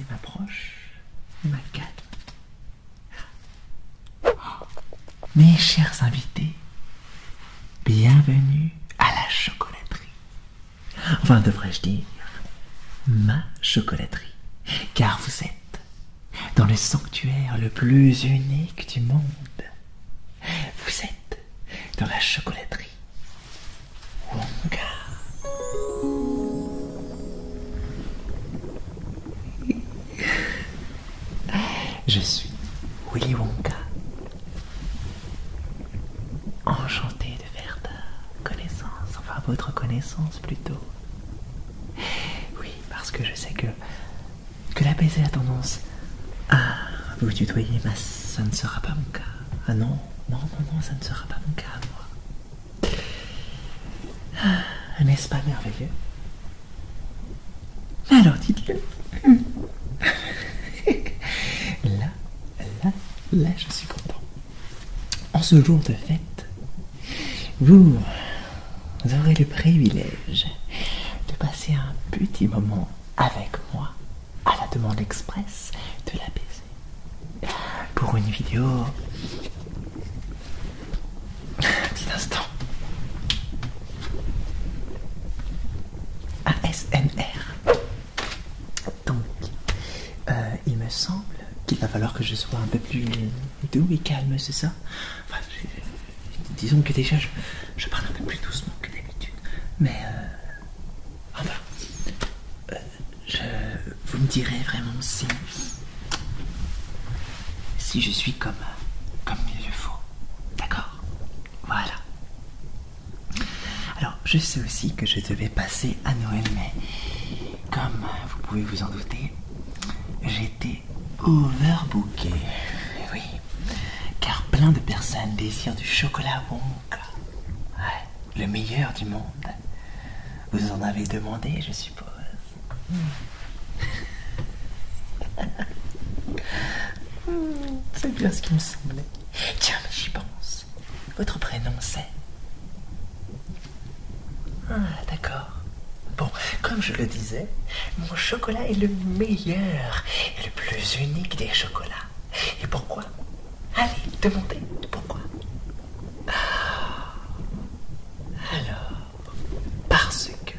et m'approche, me calme. Mes chers invités, bienvenue à la chocolaterie. Enfin, devrais-je dire, ma chocolaterie, car vous êtes dans le sanctuaire le plus unique du monde. Vous êtes dans la chocolaterie Wonka. Je suis Willy Wonka. Enchanté de faire ta connaissance, enfin votre connaissance plutôt. Oui, parce que je sais que la baiser a tendance à vous tutoyer, mais ça ne sera pas mon cas. Ah non, ça ne sera pas mon cas, moi. Ah, n'est-ce pas merveilleux? Alors dites-le. Là, je suis content. En ce jour de fête, vous aurez le privilège de passer un petit moment avec moi à la demande express de la baiser. Pour une vidéo... Un petit instant. ASMR. Donc, il me semble qu'il va falloir que je sois un peu plus doux et calme, c'est ça? Enfin, disons que déjà, je parle un peu plus doucement que d'habitude. Mais, enfin, vous me direz vraiment si je suis comme il le faut. D'accord? Voilà. Alors, je sais aussi que je devais passer à Noël, mais comme vous pouvez vous en douter, j'étais overbooké. Oui, car plein de personnes désirent du chocolat Wonka. Ouais, le meilleur du monde. Vous en avez demandé, je suppose. C'est bien ce qui me semblait. Tiens, mais j'y pense. Votre prénom, c'est... Ah, d'accord. Bon, comme je le disais, mon chocolat est le meilleur et le plus unique des chocolats. Et pourquoi? Allez, demandez pourquoi. Alors, parce que,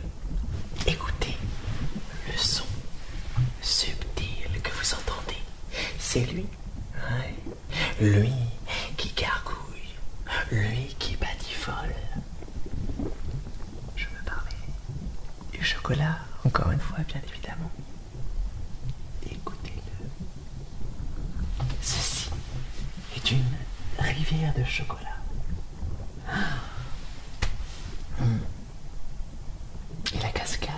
écoutez le son subtil que vous entendez. C'est lui, ouais. Lui qui gargouille, lui qui batifole. Je veux parler du chocolat, encore une fois, bien évidemment. Écoutez-le. Ceci est une rivière de chocolat. Et la cascade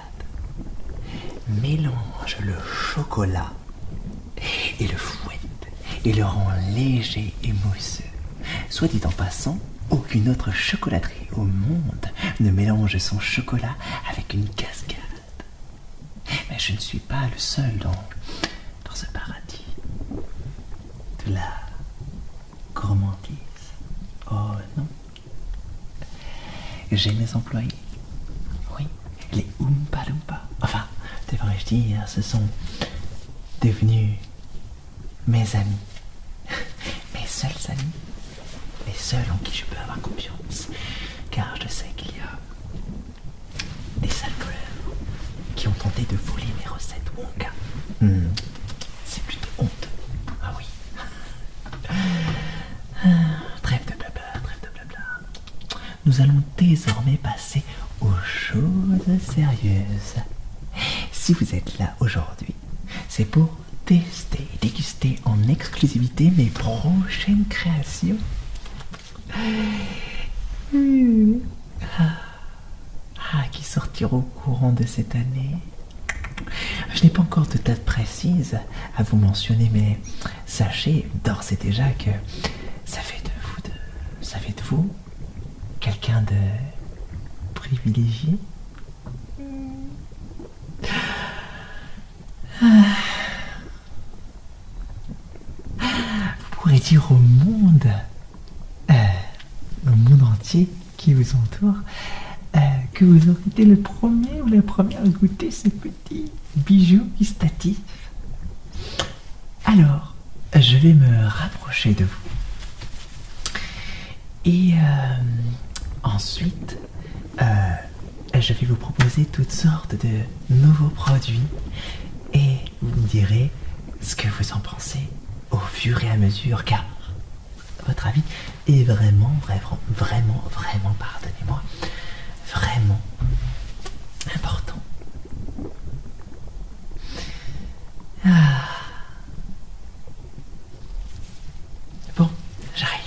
mélange le chocolat et le fouette et le rend léger et mousseux. Soit dit en passant, aucune autre chocolaterie au monde ne mélange son chocolat avec une cascade. Mais je ne suis pas le seul dans ce paradis de la gourmandise. Oh non. J'ai mes employés. Oui, les Oompa Loompa. Enfin, devrais-je dire, ce sont devenus mes amis. Mes seuls amis. Les seuls en qui je peux avoir confiance. Car je sais qu'il y a des sales voleurs qui ont tenté de voler mes recettes Wonka. C'est plutôt honteux. Ah oui. Trêve de blabla. Nous allons désormais passer aux choses sérieuses. Si vous êtes là aujourd'hui, c'est pour déguster en exclusivité mes prochaines créations. Qui sortiront au courant de cette année. Je n'ai pas encore de date précise à vous mentionner, mais sachez d'ores et déjà que ça fait de vous quelqu'un de privilégié. Vous pourrez dire au monde entier qui vous entoure que vous aurez été le premier ou la première à goûter ces petits bijoux gustatifs. je vais me rapprocher de vous. Et ensuite, je vais vous proposer toutes sortes de nouveaux produits. Et vous me direz ce que vous en pensez au fur et à mesure, car votre avis est vraiment, pardonnez-moi, vraiment important. Ah. Bon, j'arrive.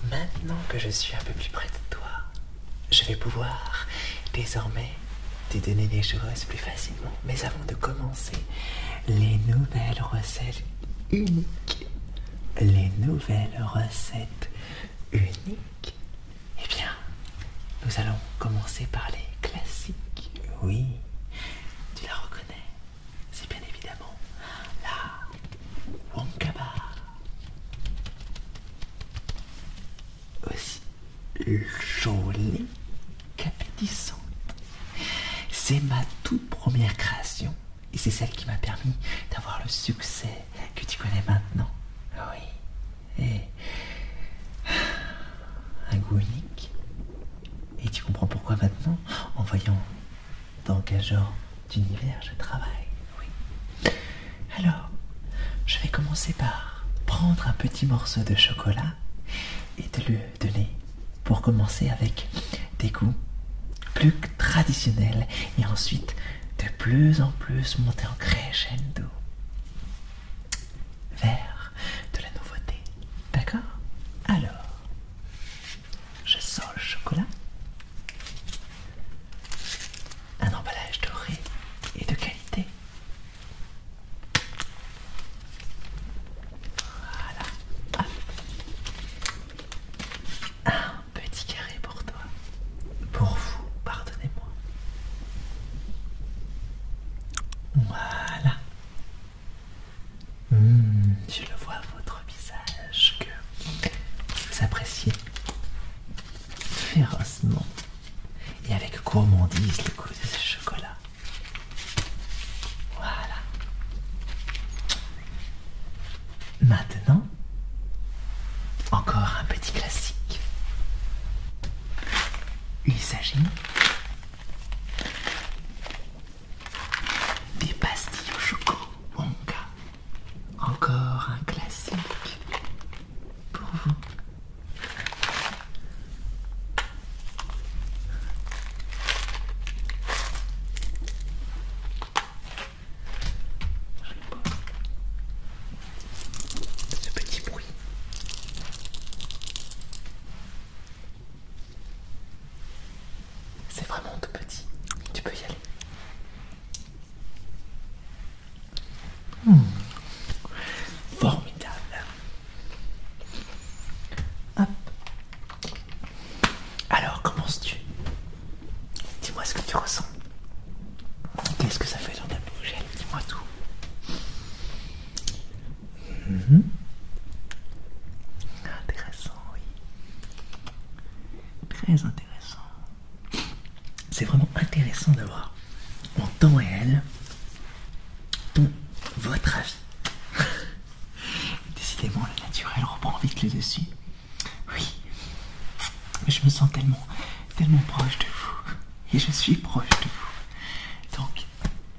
Maintenant que je suis un peu plus près de toi, je vais pouvoir désormais te donner les choses plus facilement. Mais avant de commencer, les nouvelles recettes uniques. Les nouvelles recettes uniques. Eh bien, nous allons commencer par les classiques. Oui, tu la reconnais. C'est bien évidemment la Wonka Bar. Aussi jolie qu'appétissante. C'est ma toute première création et c'est celle qui m'a permis d'avoir le succès que tu connais maintenant. Oui. Et un goût unique. Et tu comprends pourquoi maintenant, en voyant dans quel genre d'univers je travaille. Oui. Alors, je vais commencer par prendre un petit morceau de chocolat et te le donner pour commencer avec des goûts plus traditionnels et ensuite de plus en plus monter en crescendo vers de la nouveauté. D'accord? Alors, je sors le chocolat. Un emballage doré et de qualité. Voilà. Hop. Un petit carré pour toi. Pour vous, pardonnez-moi. Voilà. Je le vois à votre visage que vous appréciez férocement et avec gourmandise le goût de ce chocolat. Voilà. Maintenant, encore un petit classique. Il s'agit des pastilles au choco Wonka. Encore un classique pour vous. Je le pose. Ce petit bruit. C'est vraiment tout petit. Tu peux y aller. Formidable. Hop. Alors, commences-tu? Dis-moi ce que tu ressens. Qu'est-ce que ça fait dans ta bouche? Allez, dis-moi tout. Intéressant, oui. Très intéressant. C'est vraiment intéressant d'avoir en temps réel votre avis. Décidément, le naturel reprend vite le dessus. Oui, mais je me sens tellement proche de vous. Et je suis proche de vous. Donc,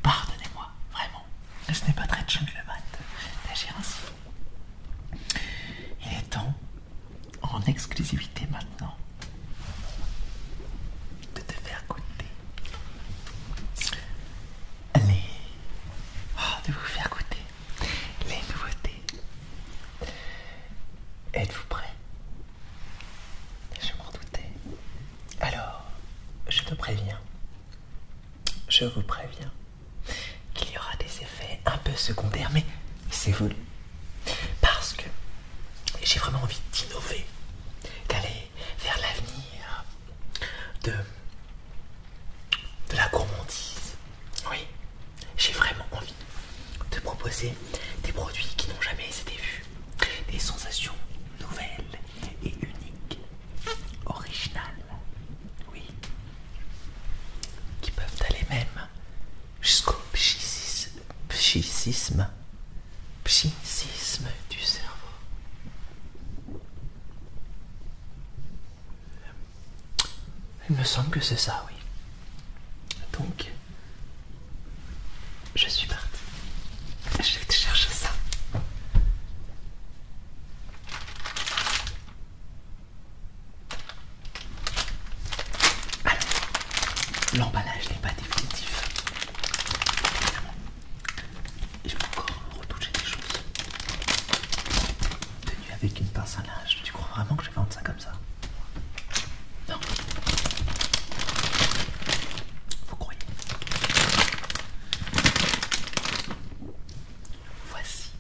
pardonnez-moi, vraiment. Ce n'est pas très gentleman d'agir ainsi. Il est temps, en exclusivité maintenant, de te faire goûter de vous faire goûter les nouveautés. Êtes-vous prêts? Je m'en doutais. Alors, je vous préviens qu'il y aura des effets un peu secondaires, mais c'est voulu. Parce que j'ai vraiment envie d'innover, d'aller vers l'avenir de la gourmandise. Oui, j'ai vraiment envie de proposer des produits qui n'ont jamais été vus, des sensations nouvelles et uniques, originales, oui, qui peuvent aller même jusqu'au pschisme. psychisme. Psychisme du cerveau. Il me semble que c'est ça, oui. Donc, je suis parti. Je vais te chercher ça. Alors, l'emballage n'est pas définitif. Évidemment. Il faut encore retoucher des choses. Tenu avec une pince à linge. Tu crois vraiment que je vais vendre ça comme ça? Non. Vous croyez? Voici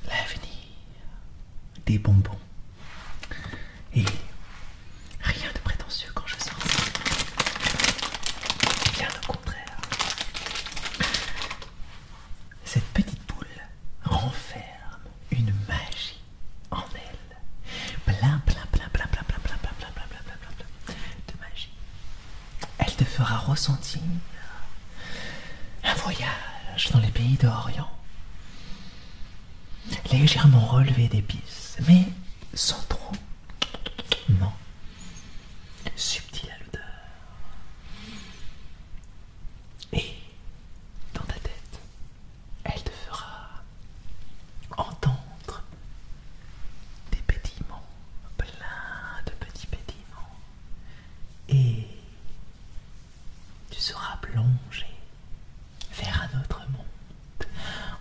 l'avenir des bonbons. Et rien de prétentieux quand je sors. Bien au contraire. Cette petite boule renferme une magie en elle. Plein de magie. Elle te fera ressentir un voyage dans les pays d'Orient. Légèrement relevé d'épices, mais sans trop. Non. Subtil à l'odeur. Et dans ta tête, elle te fera entendre des pétillements, plein de petits pétillements. Et tu seras plongé vers un autre monde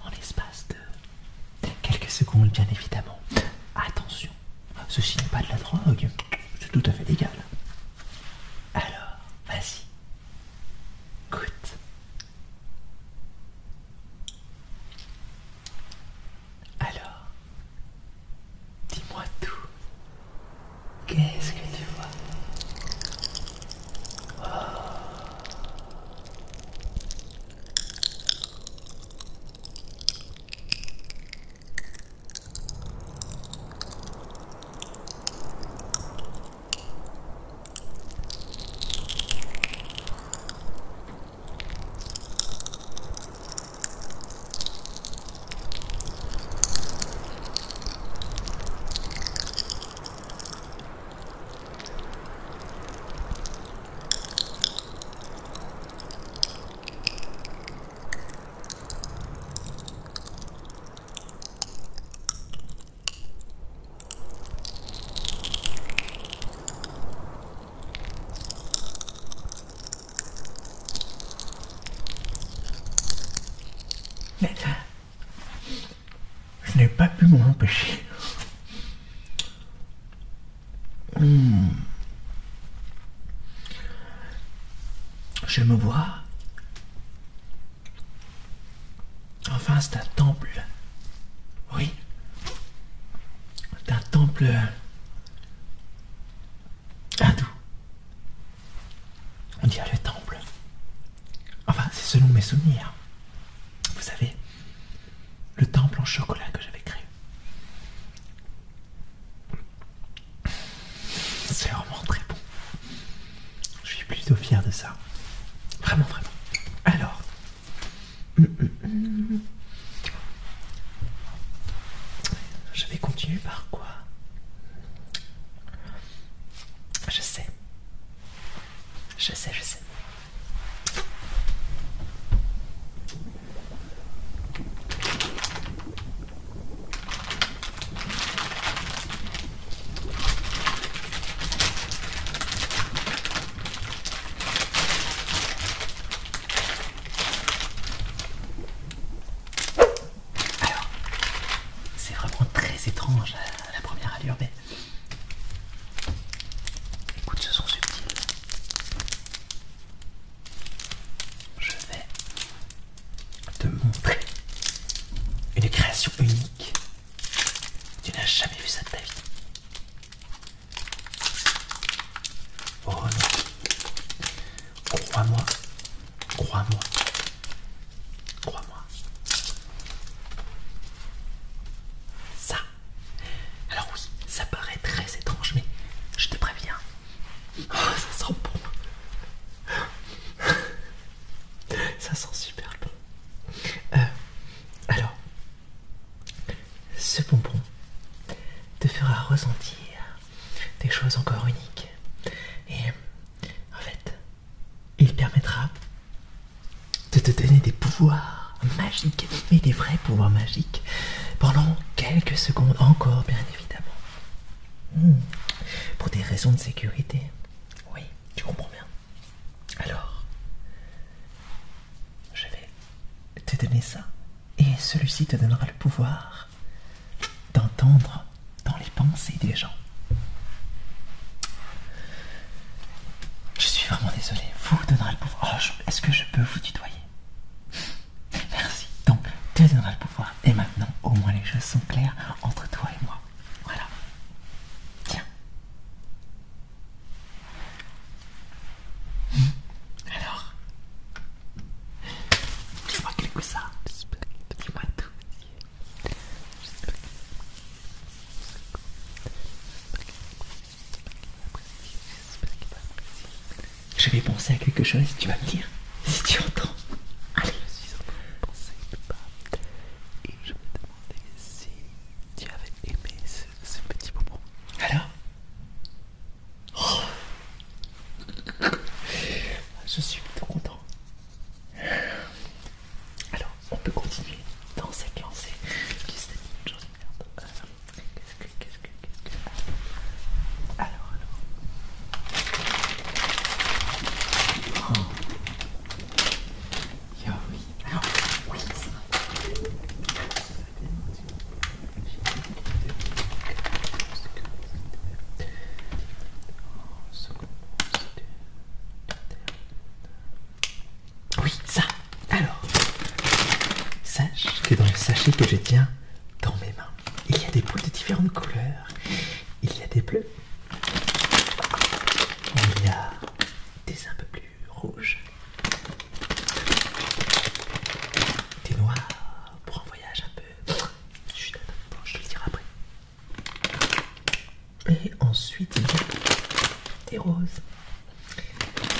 en l'espace de quelques secondes, bien évidemment. Attention, ceci n'est pas de la drogue, c'est tout à fait légal. Alors, vas-y, goûte. Alors, dis-moi tout. Qu'est-ce que tu vois? Mais je n'ai pas pu m'en empêcher. Je me vois. Enfin, c'est un temple. Oui. C'est un temple hindou. On dirait le temple. Enfin, c'est selon mes souvenirs. Vous savez, le temple en chocolat que j'avais créé. C'est vraiment très bon. Je suis plutôt fier de ça. Vraiment, vraiment. Alors. Je vais continuer par quoi? Je sais. Je sais. Alors, c'est vraiment très étrange à la première allure, mais écoute ce son subtil. Je vais te montrer une création unique. Tu n'as jamais vu ça de ta vie. Oh non. Crois-moi. Ça. Alors oui, ça paraît très étrange, mais je te préviens. Oh, ça sent bon. Ça sent super ressentir des choses encore uniques. Et en fait, il permettra de te donner des pouvoirs magiques, mais des vrais pouvoirs magiques, pendant quelques secondes encore, bien évidemment. Pour des raisons de sécurité. Oui, tu comprends bien. Alors, je vais te donner ça. Et celui-ci te donnera le pouvoir d'entendre dans les pensées des gens. Je suis vraiment désolé. Vous donnera le pouvoir. Oh, est-ce que je peux vous tutoyer? Merci. Donc, te donnera le pouvoir. Et maintenant, au moins les choses sont claires entre toi et moi. Voilà. Tiens. Alors, dis-moi quelque chose. Dis-moi tout. Je vais penser à quelque chose, tu vas me dire si tu entends. Allez. Je suis en train de penser pas. Et je me demandais si tu avais aimé ce petit moment. Alors je suis plutôt content. Alors, on peut continuer dans cette lancée qui se termine une journée de merde. Qu'est-ce que... Alors. Oh. Yo, oui. Alors, oui, ça. Oui, ça. Alors, sache que dans le sachet que je tiens dans mes mains, il y a des boules de différentes couleurs. Il y a des bleus. Il y a des un peu plus rouges. Des noirs pour un voyage un peu... Chut, attends, je te le dirai après. Et ensuite, il y a des roses.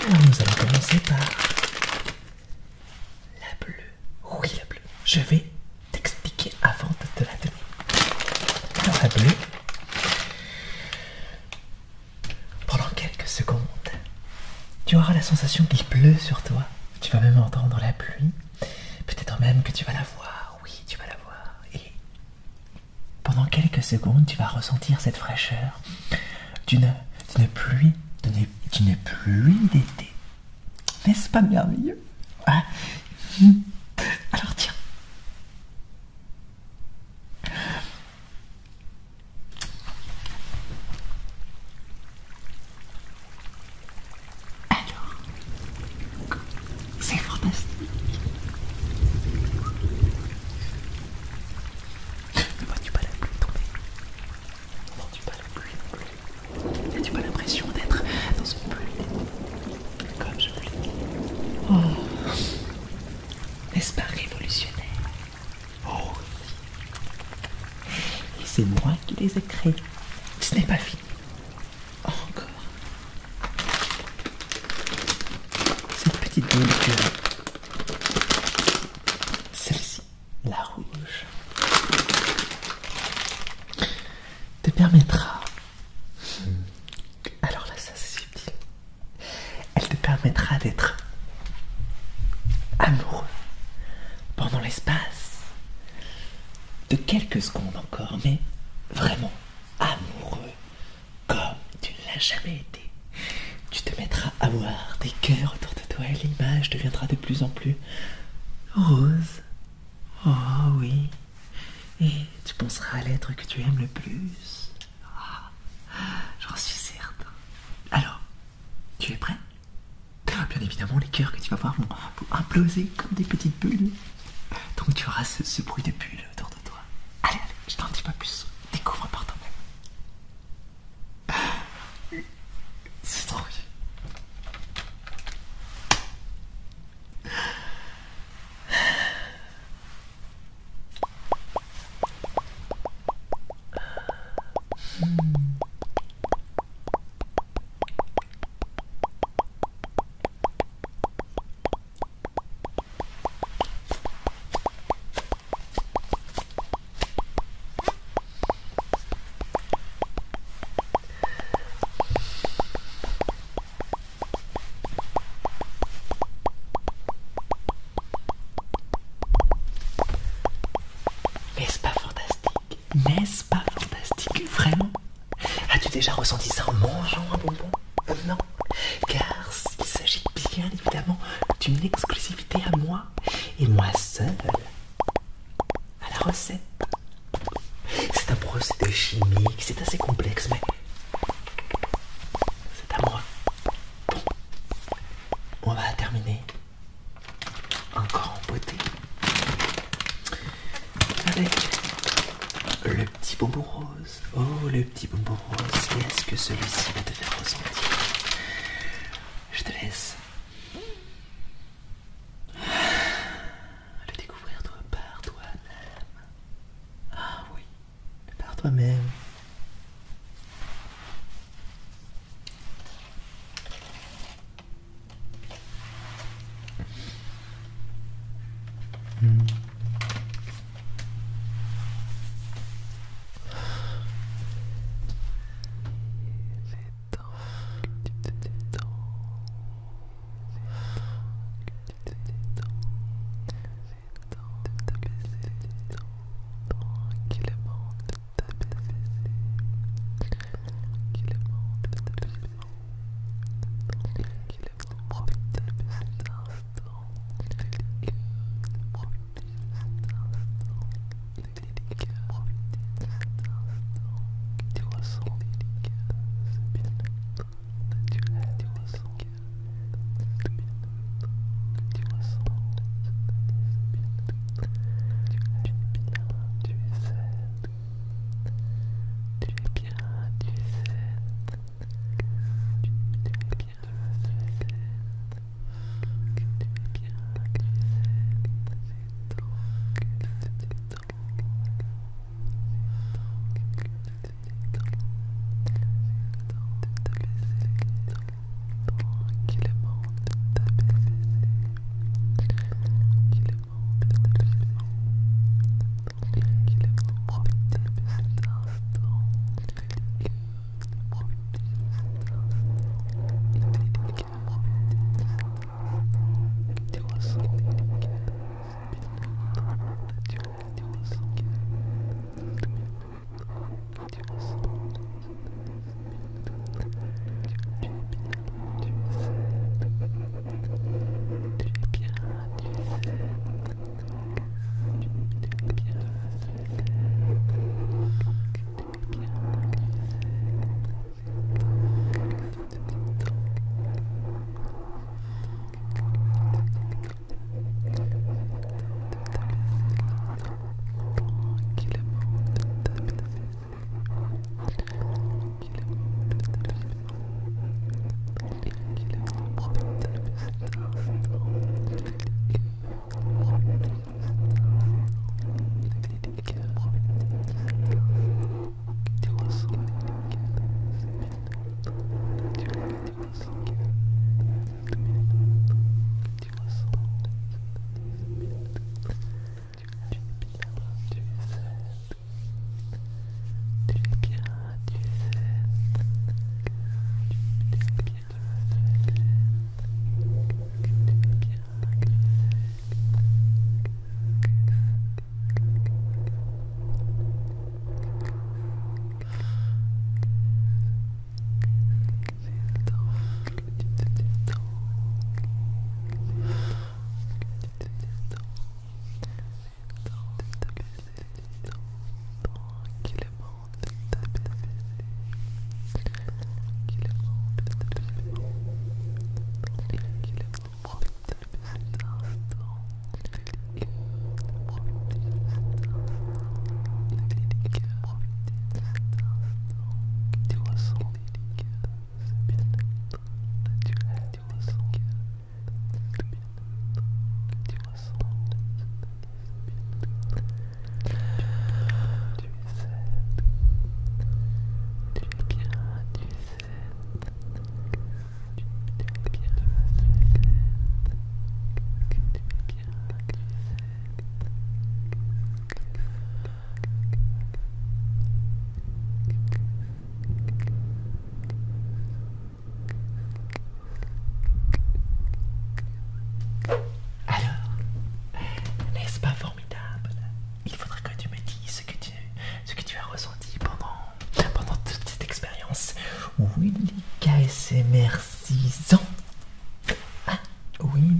Alors nous allons commencer par la bleue. Oui, la bleue. Je vais t'expliquer avant de te la donner. Alors la bleue, pendant quelques secondes, tu auras la sensation qu'il pleut sur toi. Tu vas même entendre la pluie. Peut-être même que tu vas la voir. Oui, tu vas la voir. Et pendant quelques secondes, tu vas ressentir cette fraîcheur d'une pluie d'été. N'est-ce pas merveilleux? Ah. Alors tiens. Alors, c'est fantastique. Ne vois-tu pas la pluie tomber? N'entends-tu pas la pluie non plus? N'as-tu pas l'impression d'être dans une pluie comme je l'ai dit? Oh, n'est-ce pas révolutionnaire? Oh, et c'est moi qui les ai créés. Ce n'est pas fini. Encore. Cette petite boule purée. Celle-ci, la rouge, te permettra... Alors là, ça c'est subtil. Elle te permettra d'être amoureux pendant l'espace de quelques secondes encore, mais vraiment amoureux comme tu ne l'as jamais été. Tu te mettras à voir des cœurs autour de toi et l'image deviendra de plus en plus rose. Oh oui. Et tu penseras à l'être que tu aimes le plus. Ah, j'en suis certain. Alors, tu es prêt? Bien évidemment, les cœurs que tu vas voir vont imploser comme des petites bulles. Donc tu auras ce bruit de bulles autour de toi. Allez, je t'en dis pas plus. Découvre par toi-même. C'est trop bien. bien évidemment d'une exclusivité à moi et moi seul à la recette. C'est un procédé chimique, c'est assez complexe, mais c'est à moi. Bon, on va terminer encore en beauté avec le petit bonbon rose. Oh, le petit bonbon rose, qu'est-ce que celui-ci va te faire ressentir? Je te laisse le découvrir toi par toi-même. Ah oui, par toi-même. Tranquillement, de t'apaiser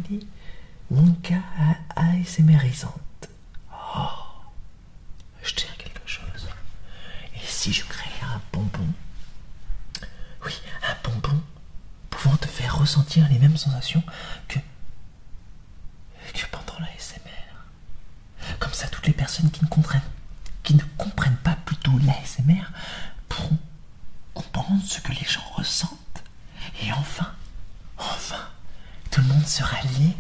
Willy Wonka ASMRisante. Oh, je dirais quelque chose. Et si je créais un bonbon? Oui, un bonbon pouvant te faire ressentir les mêmes sensations que pendant la l'ASMR. Comme ça, toutes les personnes qui ne comprennent pas plutôt l'ASMR pourront comprendre ce que les gens ressentent. Et enfin, tout le monde sera lié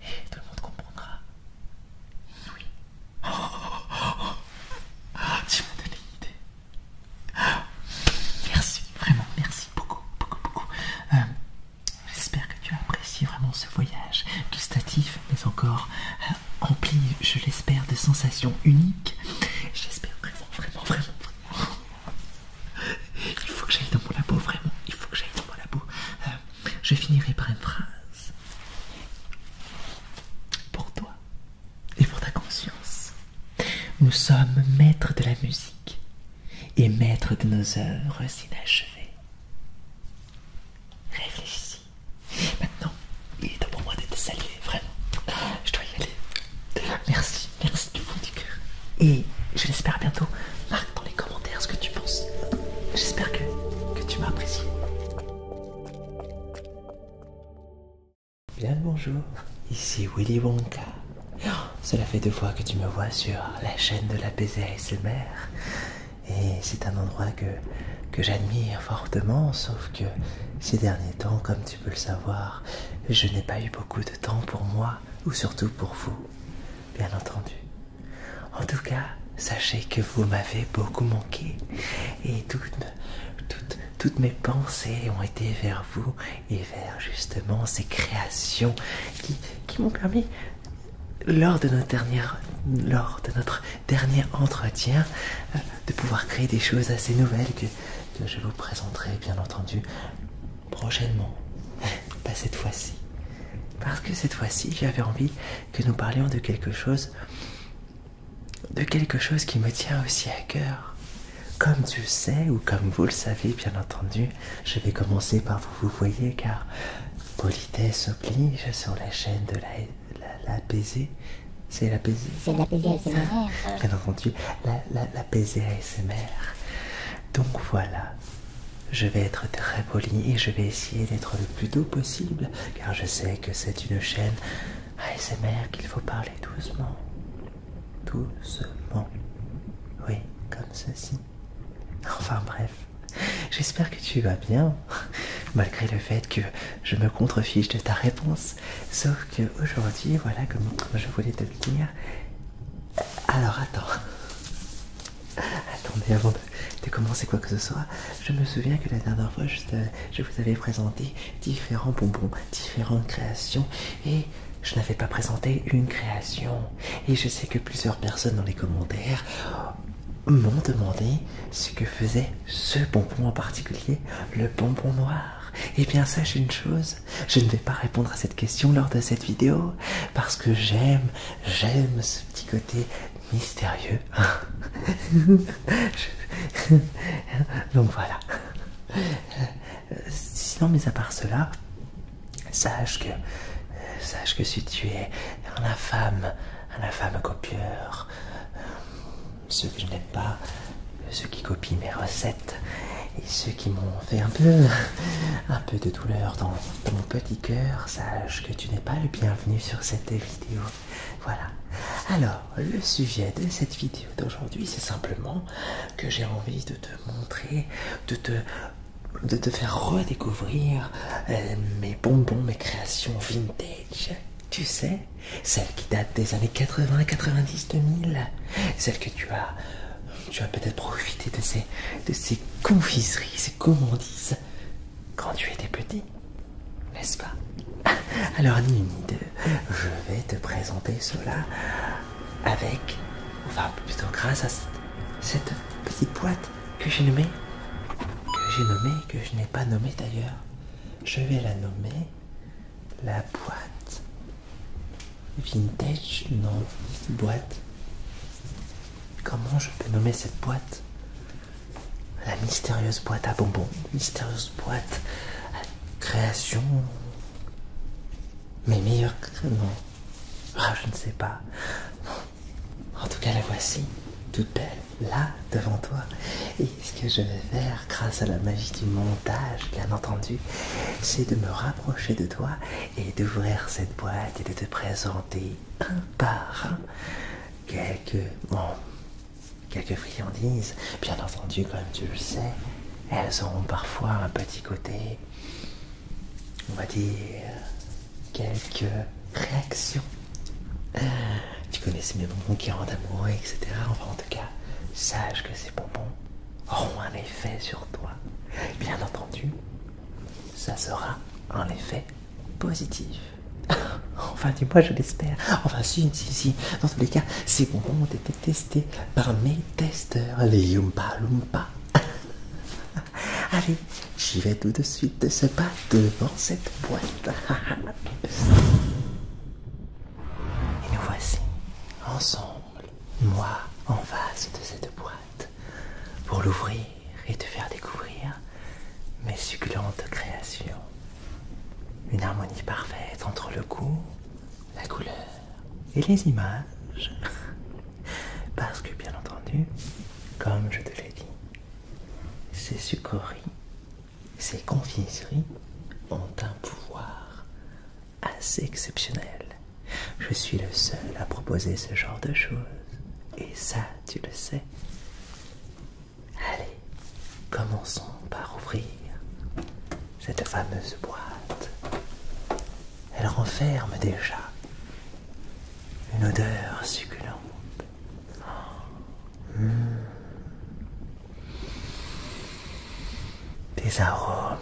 et tout le monde comprendra. Oui. Tu m'as donné une idée. Merci, vraiment, merci beaucoup, beaucoup, beaucoup. J'espère que tu as apprécié vraiment ce voyage gustatif, mais encore empli, je l'espère, de sensations uniques. J'espère vraiment, vraiment, vraiment. Il faut que j'aille dans mon labo, vraiment. Il faut que j'aille dans mon labo. Je finirai par une phrase. Pour toi et pour ta conscience. Nous sommes maîtres de la musique et maîtres de nos œuvres inachevées. Réfléchis. Maintenant, il est temps pour moi de te saluer, vraiment. Je dois y aller. Merci, merci du fond du cœur. Et je l'espère bientôt. Marque dans les commentaires ce que tu penses. J'espère que tu m'as apprécié. Bien le bonjour, ici Willy Wonka. Cela fait 2 fois que tu me vois sur la chaîne de la BZ ASMR. Et c'est un endroit que j'admire fortement, sauf que ces derniers temps, comme tu peux le savoir, je n'ai pas eu beaucoup de temps pour moi, ou surtout pour vous, bien entendu. En tout cas, sachez que vous m'avez beaucoup manqué, et toutes mes pensées ont été vers vous, et vers justement ces créations qui m'ont permis, lors de notre dernier entretien, de pouvoir créer des choses assez nouvelles que je vous présenterai bien entendu prochainement. Pas cette fois-ci. Parce que cette fois-ci, j'avais envie que nous parlions de quelque chose qui me tient aussi à cœur. Comme tu le sais, ou comme vous le savez bien entendu, je vais commencer par vous voyez, car politesse oblige sur la chaîne de la BZ. C'est la BZ. C'est la BZ ASMR. Bien entendu, la BZ ASMR. Donc voilà, je vais être très poli et je vais essayer d'être le plus doux possible, car je sais que c'est une chaîne ASMR qu'il faut parler doucement. Doucement. Oui, comme ceci. Enfin bref, j'espère que tu vas bien, malgré le fait que je me contrefiche de ta réponse. Sauf que aujourd'hui, voilà, comme je voulais te le dire. Alors attendez, avant de commencer quoi que ce soit, je me souviens que la dernière fois, je vous avais présenté différents bonbons, différentes créations, et je n'avais pas présenté une création. Et je sais que plusieurs personnes dans les commentaires m'ont demandé ce que faisait ce bonbon en particulier, le bonbon noir. Eh bien, sache une chose, je ne vais pas répondre à cette question lors de cette vidéo, parce que j'aime ce petit côté mystérieux. Donc voilà. Sinon, mis à part cela, sache que si tu es un infâme copieur, ceux que je n'aime pas, ceux qui copient mes recettes et ceux qui m'ont fait un peu de douleur dans mon petit cœur, sache que tu n'es pas le bienvenu sur cette vidéo. Voilà. Alors, le sujet de cette vidéo d'aujourd'hui, c'est simplement que j'ai envie de te montrer, de te faire redécouvrir mes bonbons, mes créations vintage. Tu sais, celles qui datent des années 80, 90, 2000. Celles que tu as peut-être profité de ces confiseries, ces gourmandises quand tu étais petit, n'est-ce pas? Alors, ni une ni deux, je vais te présenter cela plutôt grâce à cette petite boîte que j'ai nommée, que je n'ai pas nommée d'ailleurs. Je vais la nommer la boîte vintage, non, boîte. Comment je peux nommer cette boîte? La mystérieuse boîte à bonbons, mystérieuse boîte à création Mes meilleurs... Non. Ah, je ne sais pas. En tout cas, la voici, toute belle, là, devant toi. Et ce que je vais faire, grâce à la magie du montage, bien entendu, c'est de me rapprocher de toi et d'ouvrir cette boîte et de te présenter un par un quelques friandises. Bien entendu, comme tu le sais, elles auront parfois un petit côté, on va dire, quelques réactions. Tu connais mes bonbons qui rendent amoureux, etc. Enfin, en tout cas, sache que ces bonbons auront un effet sur toi. Bien entendu, ça sera un effet positif. Enfin, du moins, je l'espère. Enfin, si. Dans tous les cas, ces bonbons ont été testés par mes testeurs, les Oompa Loompa. Allez, j'y vais tout de suite de ce pas devant cette boîte. Et nous voici, ensemble, moi en face de cette boîte, pour l'ouvrir et te faire découvrir mes succulentes créations. Une harmonie parfaite entre le goût, la couleur et les images. Parce que, bien entendu, comme je te l'ai dit, ces sucreries, ces confiseries ont un pouvoir assez exceptionnel. Je suis le seul à proposer ce genre de choses. Et ça, tu le sais. Allez, commençons par ouvrir cette fameuse boîte. Elle renferme déjà une odeur succulente. Des arômes.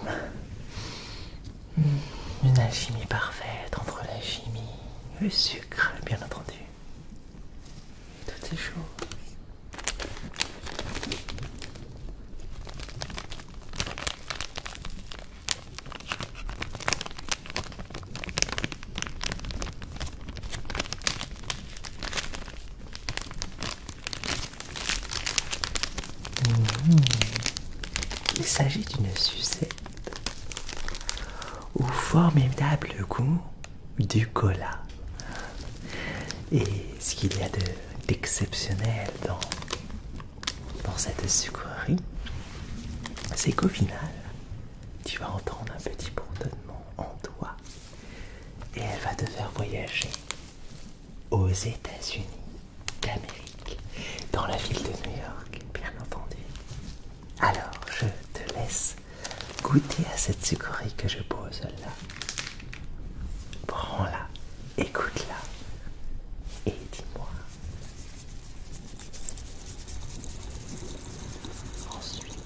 Une alchimie parfaite entre la chimie et le sucre, bien entendu. Et toutes ces choses. Il s'agit d'une sucette au formidable goût du cola. Et ce qu'il y a d'exceptionnel dans cette sucrerie, c'est qu'au final, tu vas entendre un petit bourdonnement en toi et elle va te faire voyager aux États-Unis d'Amérique, dans la ville de New York, bien entendu. Alors, je te laisse goûter à cette sucrerie que je pose là. Prends-la, écoute-la et dis-moi. Ensuite,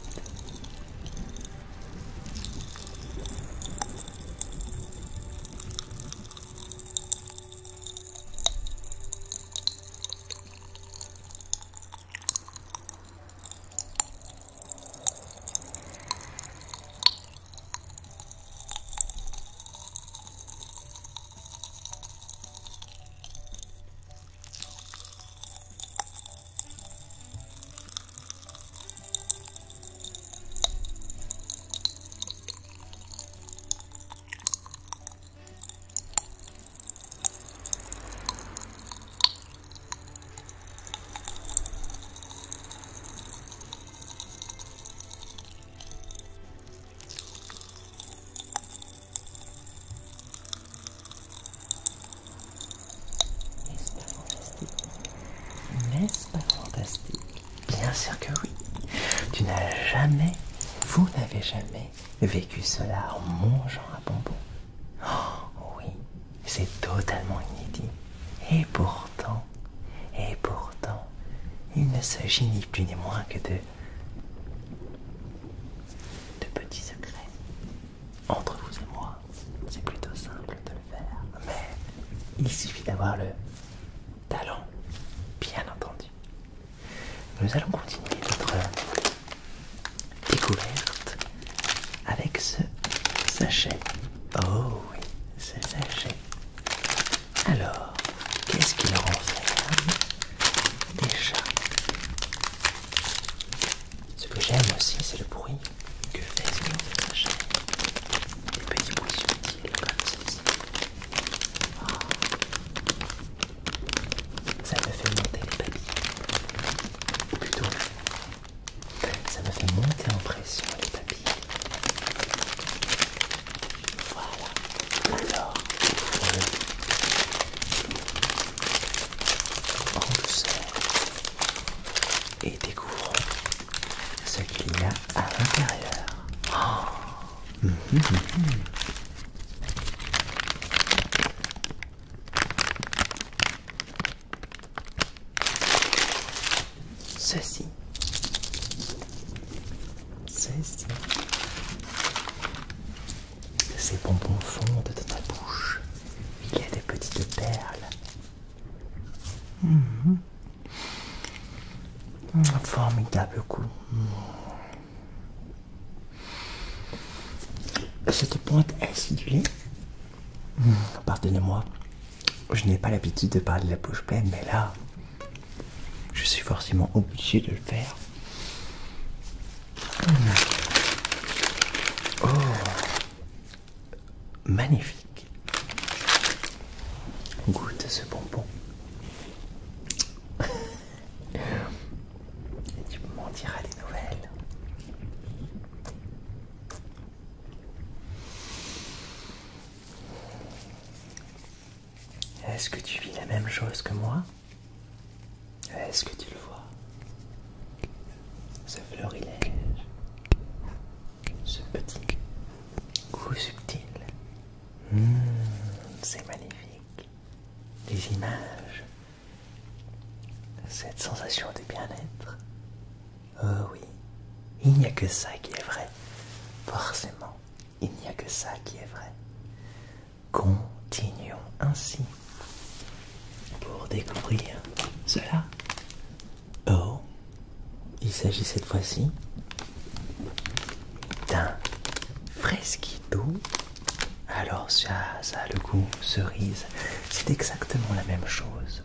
n'est-ce pas fantastique? Bien sûr que oui. Tu n'as jamais, vous n'avez jamais vécu cela en mangeant un bonbon. Oh, oui, c'est totalement inédit. Et pourtant, il ne s'agit ni plus ni moins que de petits secrets. Entre vous et moi, c'est plutôt simple de le faire. Mais il suffit d'avoir le talent, bien entendu. Nous allons continuer notre découverte avec ce sachet. Oh oui, ce sachet. Alors, qu'est-ce qu'il renferme? Déjà, ce que j'aime aussi, c'est le bruit que fait ce sachet. Des petits bruits subtils comme ceci. Ceci. Ces bonbons fondent dans ta bouche. Il y a des petites perles. Formidable goût. Cette pointe acidulée. Pardonnez-moi, je n'ai pas l'habitude de parler de la bouche pleine, mais là, je suis forcément obligé de le faire. Oh, magnifique. Goûte ce bonbon. Tu m'en diras des nouvelles. Est-ce que tu vis la même chose que moi? Est-ce que tu le vois? Ce florilège, ce petit goût subtil. C'est magnifique. Les images, cette sensation de bien-être. Oh oui, il n'y a que ça qui est vrai. Forcément, il n'y a que ça qui est vrai. Continuons ainsi pour découvrir cela. Oh, il s'agit cette fois-ci d'un fresquito. Alors ça a le goût cerise. C'est exactement la même chose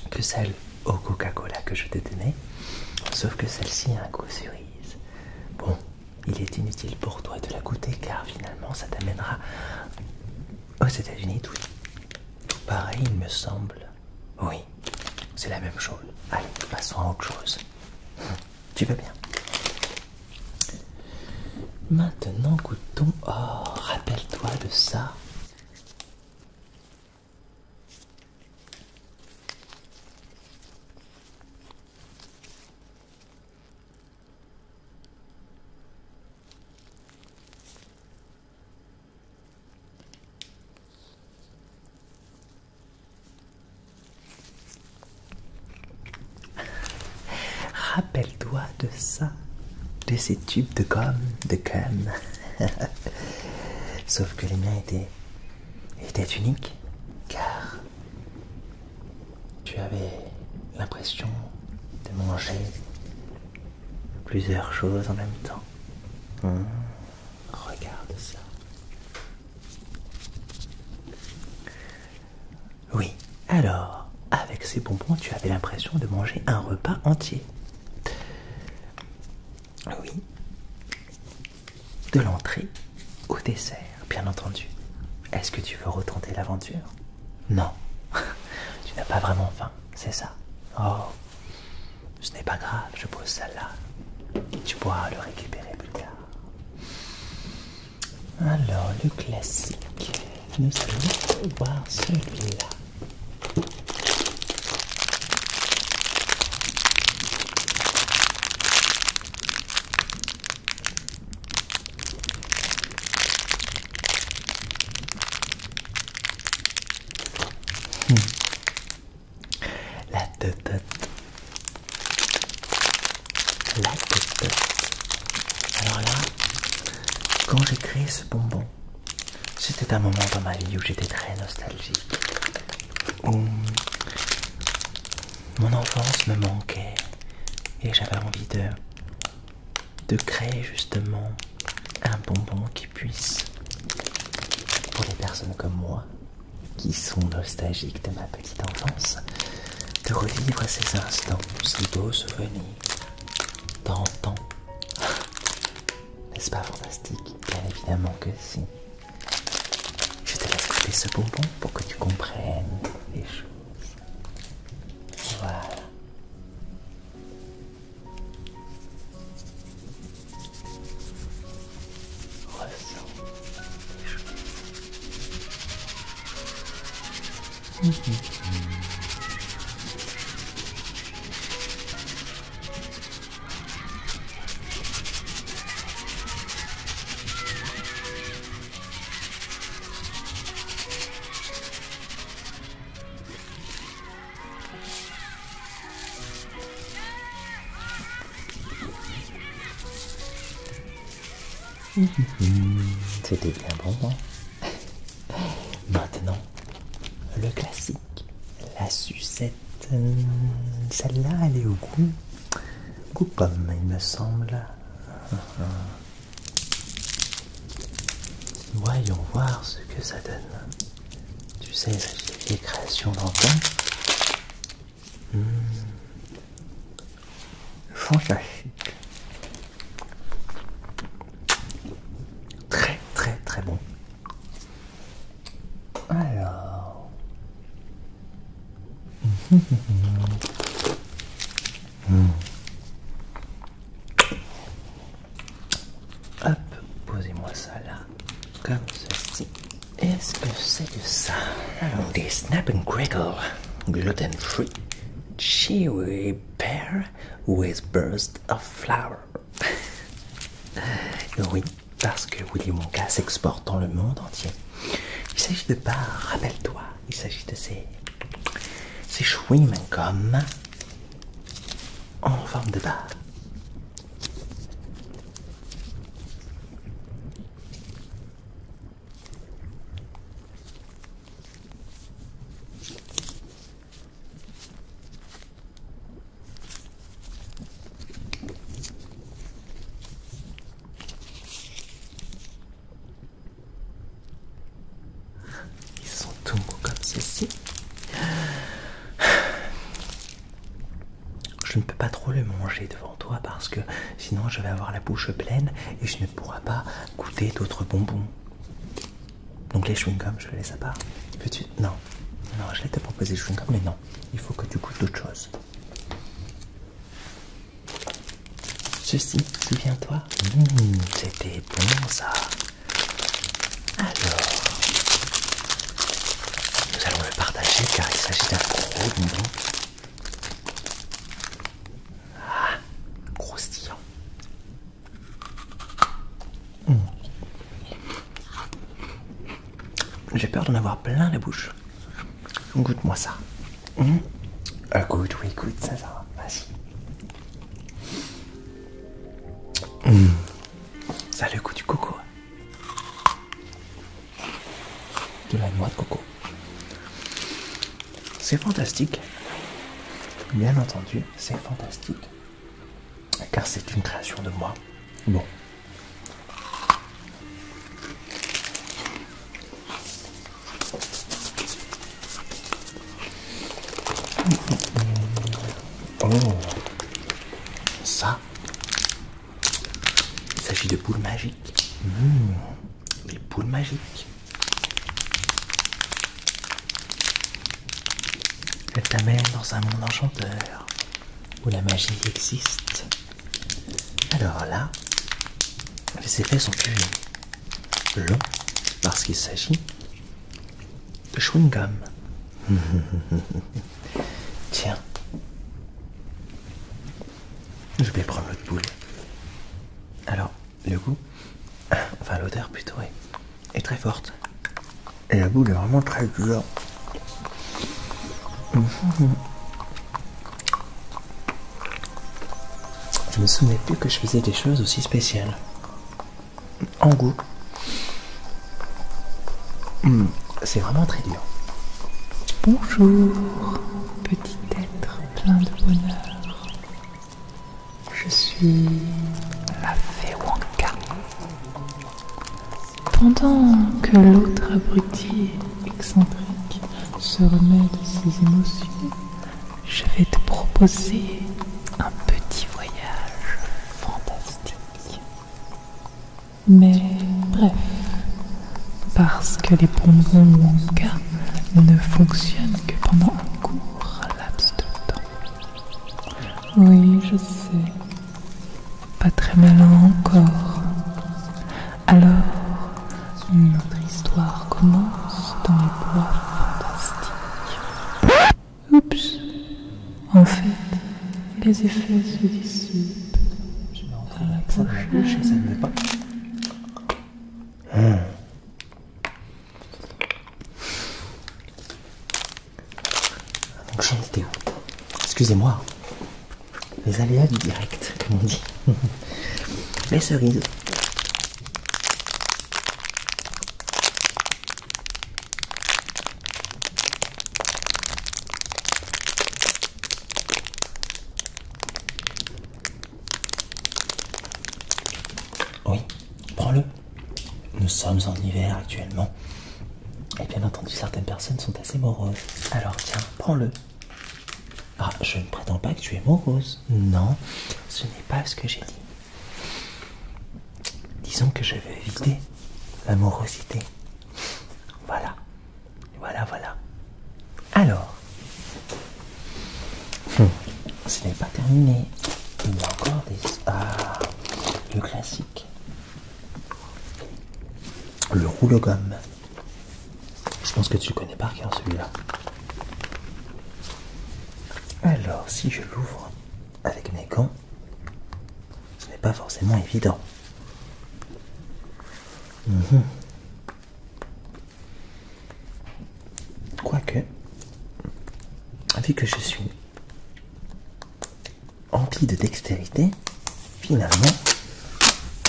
que celle au Coca-Cola que je t'ai donnée, sauf que celle-ci a un goût cerise. Bon, il est inutile pour toi de la goûter car finalement ça t'amènera aux États-Unis. Tout pareil, il me semble. Oui, c'est la même chose. Allez, passons à autre chose. Tu veux bien? Maintenant, goûtons. Oh, rappelle-toi de ça. Rappelle-toi de ça, de ces tubes de gomme, de cum. Sauf que les miens étaient uniques, car tu avais l'impression de manger plusieurs choses en même temps. Regarde ça. Oui, alors, avec ces bonbons, tu avais l'impression de manger un repas entier. Oui, de l'entrée au dessert, bien entendu. Est-ce que tu veux retenter l'aventure? Non, tu n'as pas vraiment faim, c'est ça. Oh, ce n'est pas grave, je pose ça là. Tu pourras le récupérer plus tard. Alors, le classique, nous allons voir celui-là. La totote. La totote. Alors là, quand j'ai créé ce bonbon, c'était un moment dans ma vie où j'étais très nostalgique. Où mon enfance me manquait. Et j'avais envie de créer justement un bonbon qui puisse, pour les personnes comme moi, qui sont nostalgiques de ma petite enfance, de revivre ces instants, ces beaux souvenirs d'antan. N'est-ce pas fantastique? Bien évidemment que si. Je te laisse goûter ce bonbon pour que tu comprennes les choses. Voilà. Ressens les choses. C'était bien bon, hein? Maintenant, le classique, la sucette. Celle-là, elle est au goût pomme, il me semble. Voyons voir ce que ça donne. Tu sais, c'est des créations d'antan. Fantastique. Très très très bon. Alors. Hop, posez-moi ça là, comme ceci. Est-ce que c'est que ça? Alors, des Snap and Crackle, gluten-free, chewy pear with burst of flour. Oui, parce que Willy Wonka s'exporte dans le monde entier. Il s'agit de barres, rappelle-toi, il s'agit de ces chewing gum en forme de barre. Ils sont tout mous comme ceci. Je ne peux pas trop le manger devant toi parce que sinon je vais avoir la bouche pleine et je ne pourrai pas goûter d'autres bonbons. Donc les chewing-gums, je les laisse à part. Veux-tu? Non. Non, je vais te proposer les chewing-gums, mais non. Il faut que tu goûtes d'autres choses. Ceci, souviens-toi. C'était bon ça. Alors, nous allons le partager car il s'agit d'un gros bonbon. Croustillant. J'ai peur d'en avoir plein la bouche. Goûte-moi ça. Goûte, oui, goûte ça, ça. Vas-y. Ça a le goût du coco. De la noix de coco. C'est fantastique. Bien entendu, c'est fantastique. Car c'est une création de moi. Bon. Oh, ça, il s'agit de boules magiques. Les boules magiques. Elles t'amènent dans un monde enchanteur où la magie existe. Alors là, les effets sont plus longs parce qu'il s'agit de chewing-gum. Tiens, je vais prendre l'autre boule. Alors, le goût, enfin l'odeur plutôt, est très forte. Et la boule est vraiment très dure. Je me souvenais plus que je faisais des choses aussi spéciales. En goût. C'est vraiment très dur. Bonjour, petit être plein de bonheur. Je suis la fée Wonka. Pendant que l'autre abruti excentrique se remet de ses émotions, je vais te proposer un petit voyage fantastique. Mais bref, parce que les bonbons Wonka ne fonctionnent que pendant un court laps de temps. Oui, je sais, pas très malin encore. Alors, notre histoire commence dans les bois fantastiques. Oups, en fait, les effets se dissipent. Je mets encore ça dans la bouche et ça ne veut pas. Donc j'en étais où? Excusez-moi. Les aléas du direct, comme on dit. Les cerises. prends-le. Nous sommes en hiver actuellement. Et bien entendu, certaines personnes sont assez moroses. Alors tiens, prends-le. Ah, je ne prétends pas que tu es morose. Non, ce n'est pas ce que j'ai dit. Disons que je veux éviter la morosité. Voilà. Voilà, voilà. Alors, ce n'est pas terminé. Il y a encore des... Ah, le classique. Le rouleau-gomme. Je pense que tu connais par cœur celui-là. Alors, si je l'ouvre avec mes gants, ce n'est pas forcément évident. Quoique, vu que je suis empli de dextérité, finalement,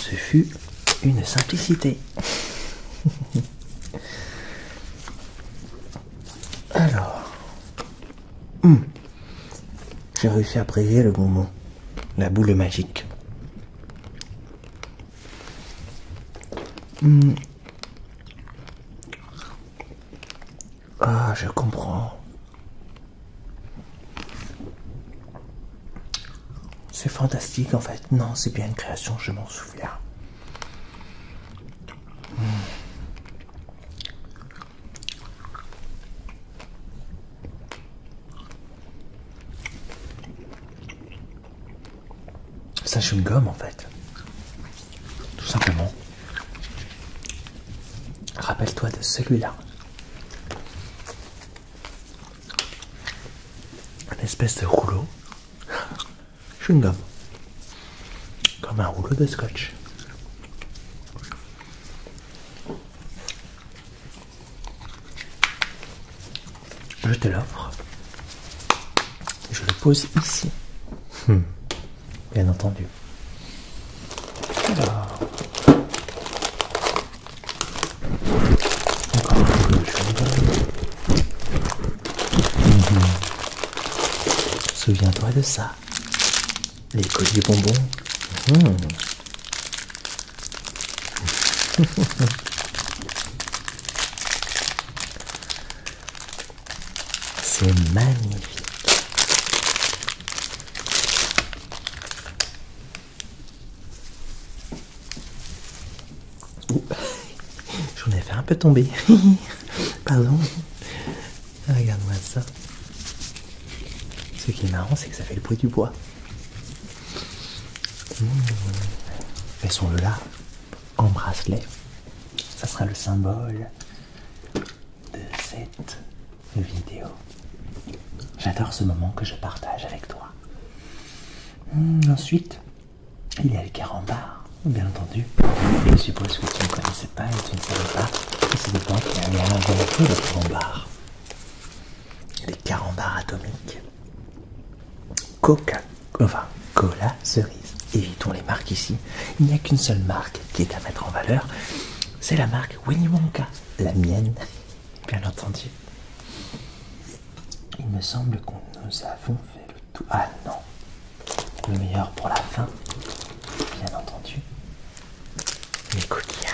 ce fut une simplicité. Alors, j'ai réussi à briller le bonbon, la boule magique. Ah, je comprends. C'est fantastique en fait. Non, c'est bien une création, je m'en souviens. Ça chewing-gum en fait. Tout simplement. Rappelle-toi de celui-là. Une espèce de rouleau. Chewing-gum. Comme un rouleau de scotch. Je te l'offre. Je le pose ici. Bien entendu. Alors. Encore un peu de chewing-gum. Souviens-toi de ça. Les colliers bonbons. C'est magnifique. J'en ai fait un peu tomber. Pardon. Regarde-moi ça. Ce qui est marrant, c'est que ça fait le bruit du bois. Laissons-le là, en bracelet. Ça sera le symbole de cette vidéo. J'adore ce moment que je partage avec toi. Ensuite, il y a le carambar, bien entendu. Et je suppose que tu ne connaissais pas et tu ne savais pas que c'est des gens qui avaient inventé le carambar. Les carambars atomiques. Cola, cerise. Évitons les marques ici. Il n'y a qu'une seule marque qui est à mettre en valeur. C'est la marque Winnie Wonka. La mienne, bien entendu. Il me semble que nous avons fait le tout. Ah non. Le meilleur pour la fin, bien entendu. Les coquillages.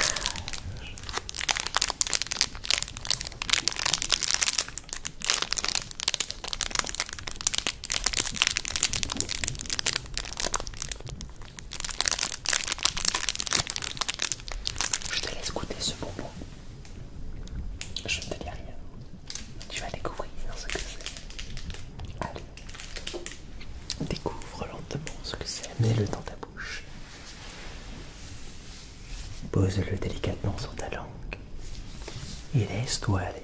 Je te laisse goûter ce bonbon. Je ne te dis rien. Tu vas découvrir ce que c'est. Allez. Découvre lentement ce que c'est. Mets-le dans ta bouche. Pose-le délicatement sur ta langue. Et laisse-toi aller.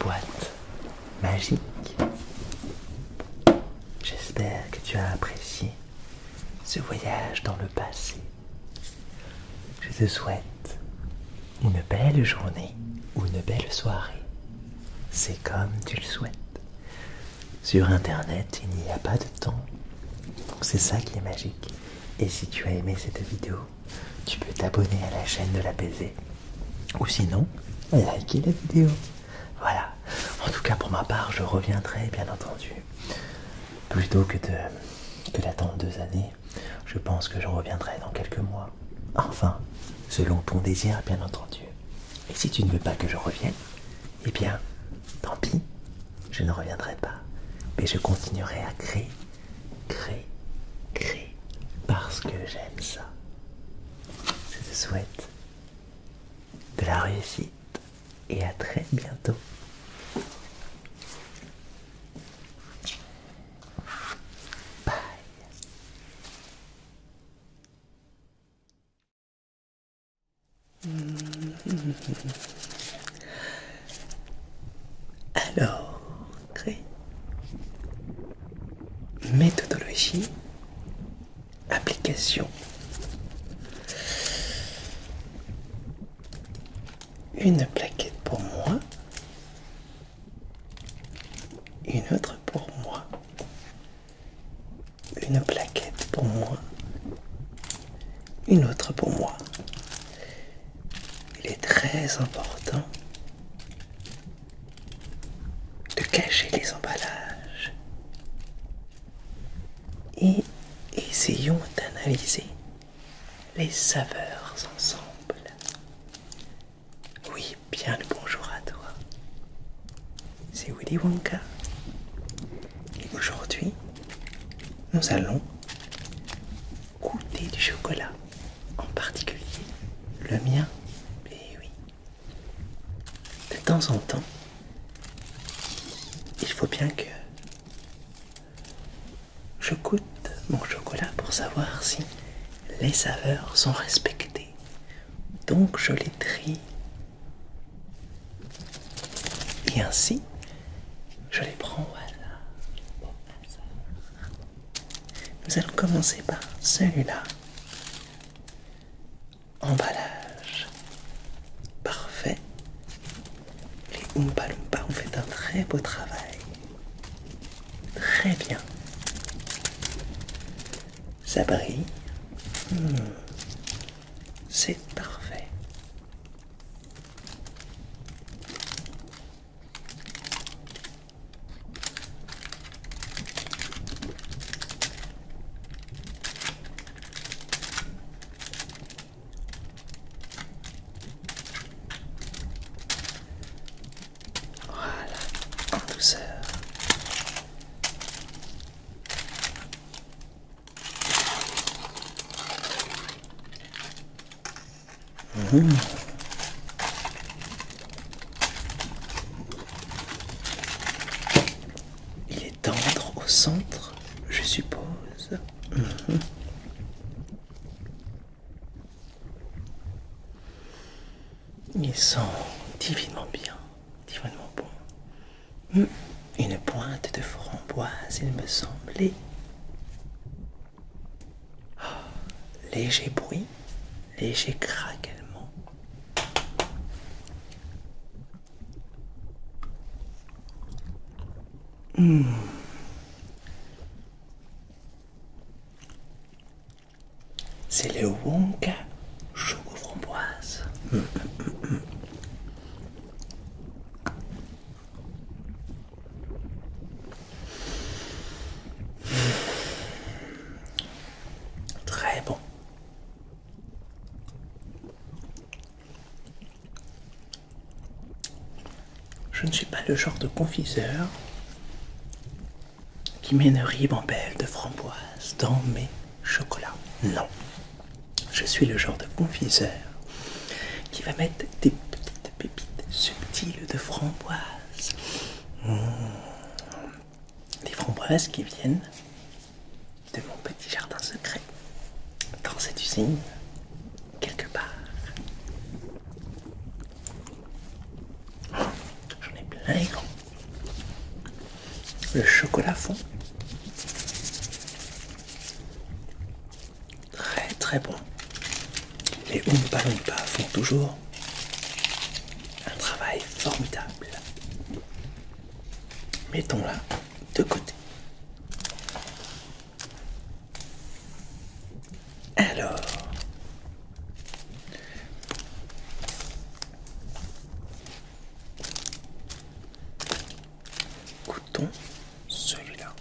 boîte magique. J'espère que tu as apprécié ce voyage dans le passé. Je te souhaite une belle journée ou une belle soirée. C'est comme tu le souhaites. Sur Internet, il n'y a pas de temps. Donc c'est ça qui est magique. Et si tu as aimé cette vidéo, tu peux t'abonner à la chaîne de l'APZ. Ou sinon, liker la vidéo. Voilà. En tout cas, pour ma part, je reviendrai, bien entendu. Plutôt que d'attendre 2 années, je pense que je reviendrai dans quelques mois. Enfin, selon ton désir, bien entendu. Et si tu ne veux pas que je revienne, eh bien, tant pis, je ne reviendrai pas. Mais je continuerai à créer, parce que j'aime ça. Je te souhaite de la réussite et à très bientôt. Bye. Alors, méthodologie, application. Une plaquette pour moi, une autre pour moi, une plaquette pour moi, une autre pour moi. Il est très important de cacher les emballages et essayons d'analyser les saveurs ensemble. Oui, bien le bonjour à toi. C'est Willy Wonka. Et aujourd'hui, nous allons goûter du chocolat. En particulier, le mien. Et oui. De temps en temps, il faut bien que je goûte mon chocolat pour savoir si les saveurs sont respectées. Donc je les trie. Et ainsi, je les prends au hasard. Nous allons commencer par celui-là. Emballage. Parfait. Les Oompa Loompa ont fait un très beau travail. Très bien. Ça brille. C'est parfait. Voilà, en douceur. Il est tendre au centre, je suppose. Il sent divinement bien, divinement bon. Une pointe de framboise, il me semblait. Léger bruit, léger craquellement. C'est le Wonka choco framboise. Très bon. Je ne suis pas le genre de confiseur qui met une ribambelle de framboise dans mes chocolats. Non. Je suis le genre de confiseur qui va mettre des petites pépites subtiles de framboise. Des framboises qui viennent de mon petit jardin secret, dans cette usine, quelque part. J'en ai plein les grands. le chocolat fond. Très très bon. Les Oompa Loompa font toujours un travail formidable. Mettons-la de côté. Alors, goûtons celui-là.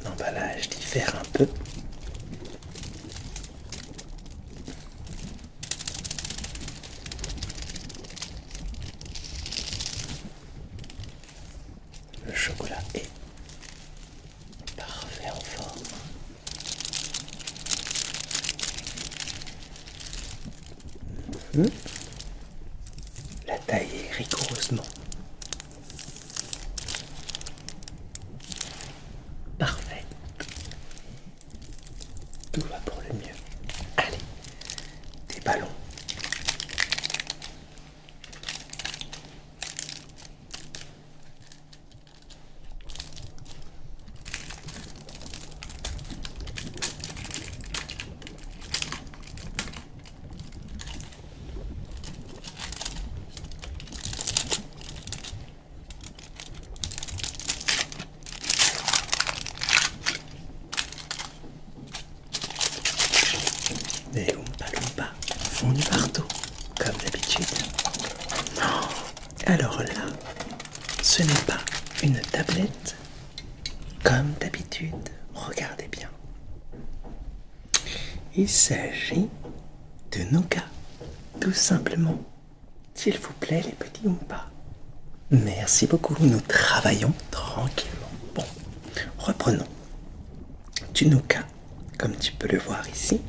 L'emballage diffère un peu. Le chocolat est parfait en forme. La taille est rigoureusement parfaite. Tout va pour le mieux. Allez, des ballons. Des Oompa Loompa fondus partout, comme d'habitude. Alors là, ce n'est pas une tablette, comme d'habitude. Regardez bien. Il s'agit de Nougat, tout simplement. S'il vous plaît, les petits Oompa. Merci beaucoup, nous travaillons tranquillement. Bon, reprenons. Du Nougat, comme tu peux le voir ici.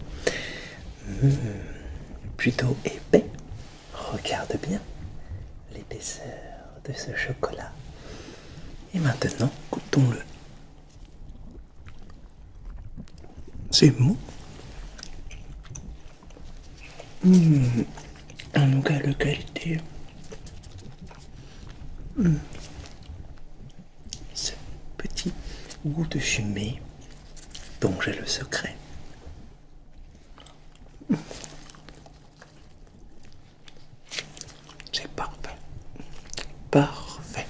Plutôt épais. Regarde bien l'épaisseur de ce chocolat. Et maintenant, goûtons-le. C'est mou. Un nougat de qualité. Ce petit goût de fumée dont j'ai le secret. C'est parfait. Parfait.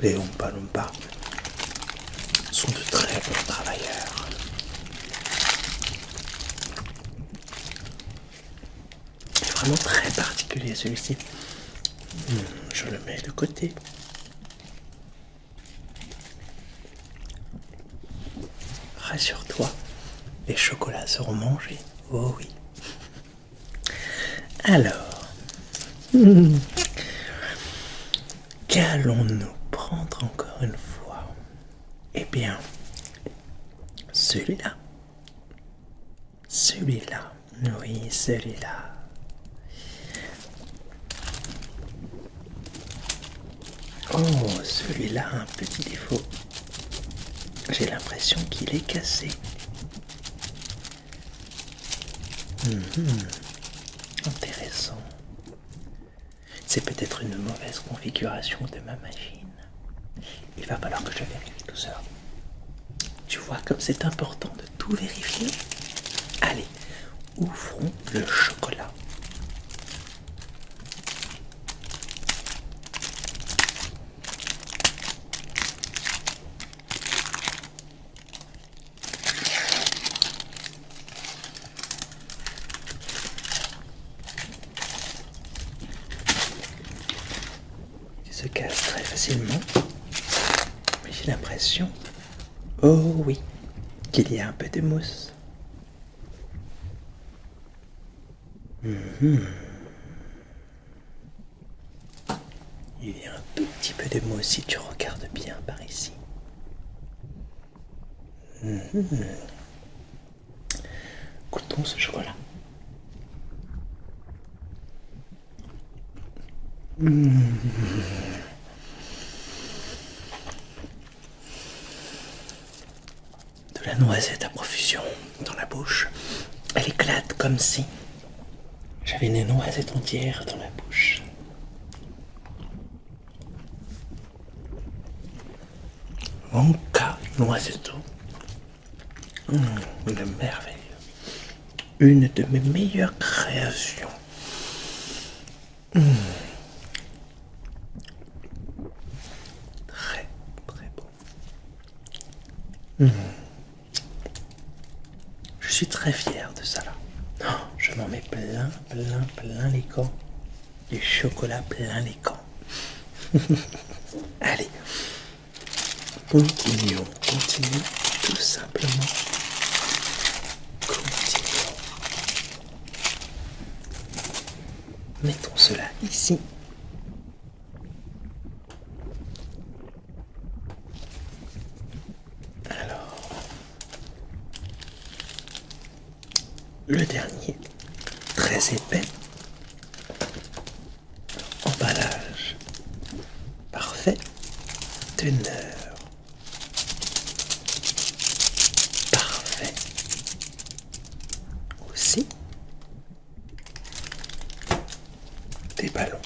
Les Oompa Loompa sont de très bons travailleurs. Il est vraiment très particulier celui-ci. Je le mets de côté. Rassure-toi, les chocolats seront mangés. Oh oui. Alors, qu'allons-nous prendre encore une fois? Eh bien, celui-là. Celui-là. Oui, celui-là. Oh, celui-là a un petit défaut. J'ai l'impression qu'il est cassé. Intéressant. C'est peut-être une mauvaise configuration de ma machine. Il va falloir que je vérifie tout ça. Tu vois comme c'est important de tout vérifier? Allez, ouvrons le chocolat. Il se casse très facilement, mais j'ai l'impression, oh oui, qu'il y a un peu de mousse. Il y a un tout petit peu de mousse si tu regardes bien par ici. Goûtons ce chocolat. De la noisette à profusion dans la bouche. Elle éclate comme si j'avais une noisette entière dans la bouche. Wonka noisetto. De merveille. Une de mes meilleures créations. Très, très bon. Je suis très fier de ça là. Oh, je m'en mets plein les camps. Du chocolat plein les camps. Allez, continuons tout simplement. Continuons. Mettons cela ici. Alors, le dernier, très épais. Emballage parfait, teneur parfait aussi, des ballons.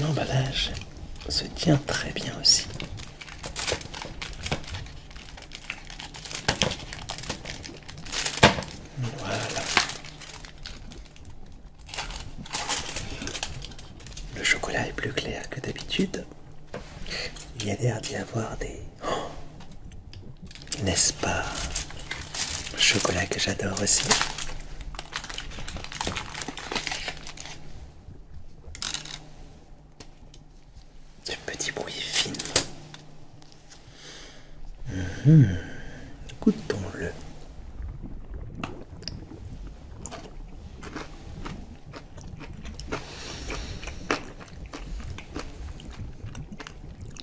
L'emballage se tient très bien aussi. Voilà. Le chocolat est plus clair que d'habitude. Il y a l'air d'y avoir des... Oh, n'est-ce pas? Le chocolat que j'adore aussi. Petit bruit fin. Goûtons-le.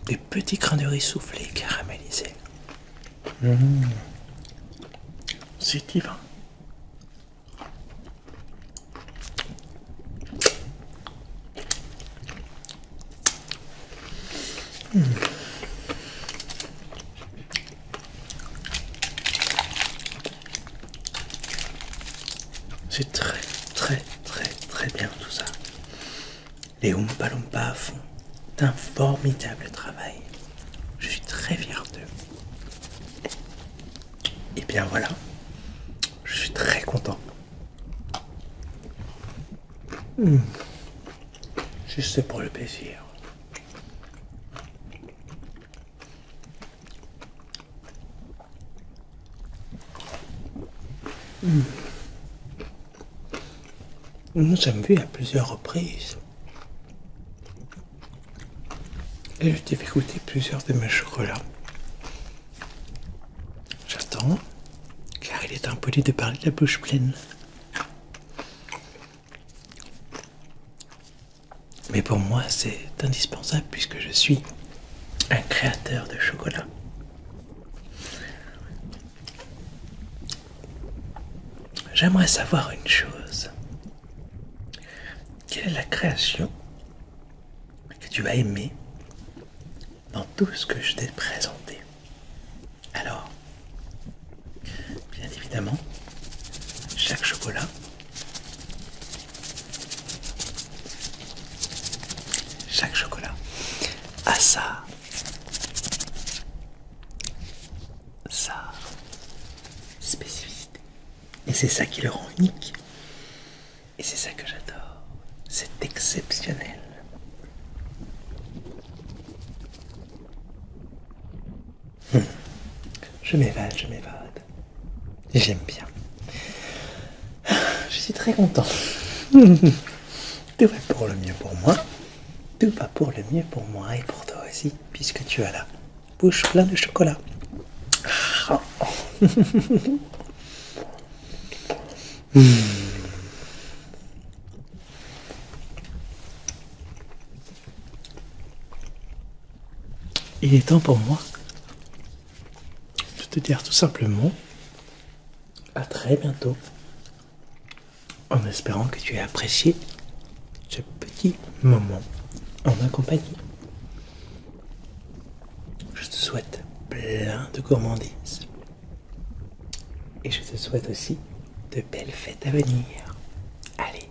Des petits grains de riz soufflés caramélisés. C'est divin. C'est très bien tout ça. Les Oompa Loompa font un formidable travail. Je suis très fier d'eux. Et bien voilà, je suis très content. Juste pour le plaisir. Nous sommes vus à plusieurs reprises. Et je t'ai fait goûter plusieurs de mes chocolats. J'attends, car il est impoli de parler la bouche pleine. Mais pour moi, c'est indispensable puisque je suis un créateur de chocolat. J'aimerais savoir une chose. Quelle est la création que tu as aimée dans tout ce que je t'ai présenté? Alors, bien évidemment, chaque chocolat a sa spécificité. Et c'est ça qui le rend unique. Et c'est ça que j'adore. C'est exceptionnel. Je m'évade. J'aime bien. Je suis très content. Tout va pour le mieux pour moi. Tout va pour le mieux pour moi et pour toi aussi, puisque tu as la bouche pleine de chocolat. Il est temps pour moi de te dire tout simplement à très bientôt, en espérant que tu aies apprécié ce petit moment en ma compagnie. Je te souhaite plein de gourmandises. Et je te souhaite aussi de belles fêtes à venir. Allez,